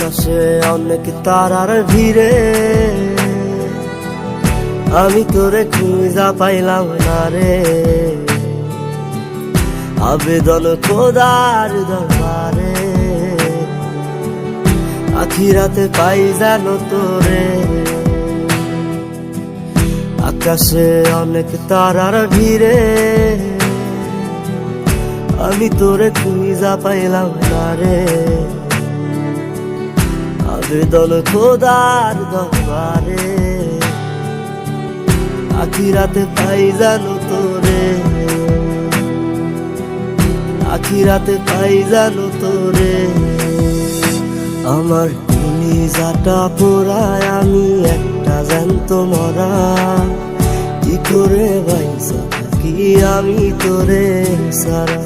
আকাশে অনেক তারার ভিড়ে আমি তোরে খুঁজা পাইলাম না রে। আবেদন খোদার দরবারে, আখিরাতে পাই জানো তোরে। আকাশে অনেক তারার ভিড়ে আমি তোরে খুঁজা পাইলাম না রে। আবেদন খোদার দরবারে, আখিরাতে পাই জানো তোরে। আখিরাতে পাই জানো তোরে। আমার কলিজাটা পোড়ায় আমি একটা জ্যান্ত মরা। কি করে বাইসা থাকি আমি তোরে সারা।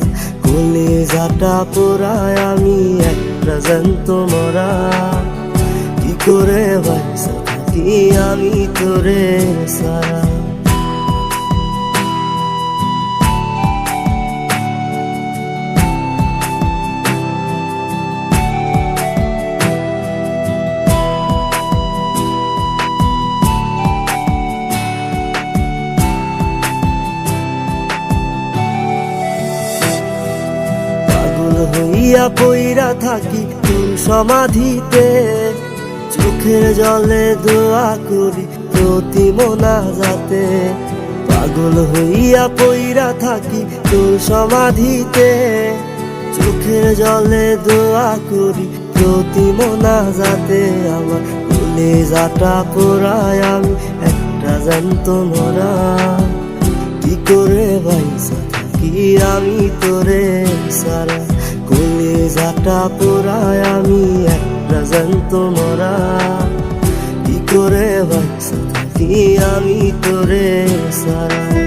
কলিজাটা পোড়ায় আমি একটা জ্যান্ত মরা। কি করে বাইসা থাকি আমি তোরে সারা। হইয়া পইরা থাকি তোর সমাধিতে, চোখের জলে দোয়া করি প্রতি মোনাজাতে। পাগল হইয়া পইরা থাকি তোর সমাধিতে, চোখের জলে দোয়া করি প্রতি মোনাজাতে। আমার কলিজাটা পোড়ায় আমি একটা জ্যান্ত মরা। কি করে বাইসা থাকি আমি তোরে সারা। কলিজাটা পোড়ায় আমি একটা জ্যান্ত মরা। কি করে বাইসা থাকি আমি তোরে সারা।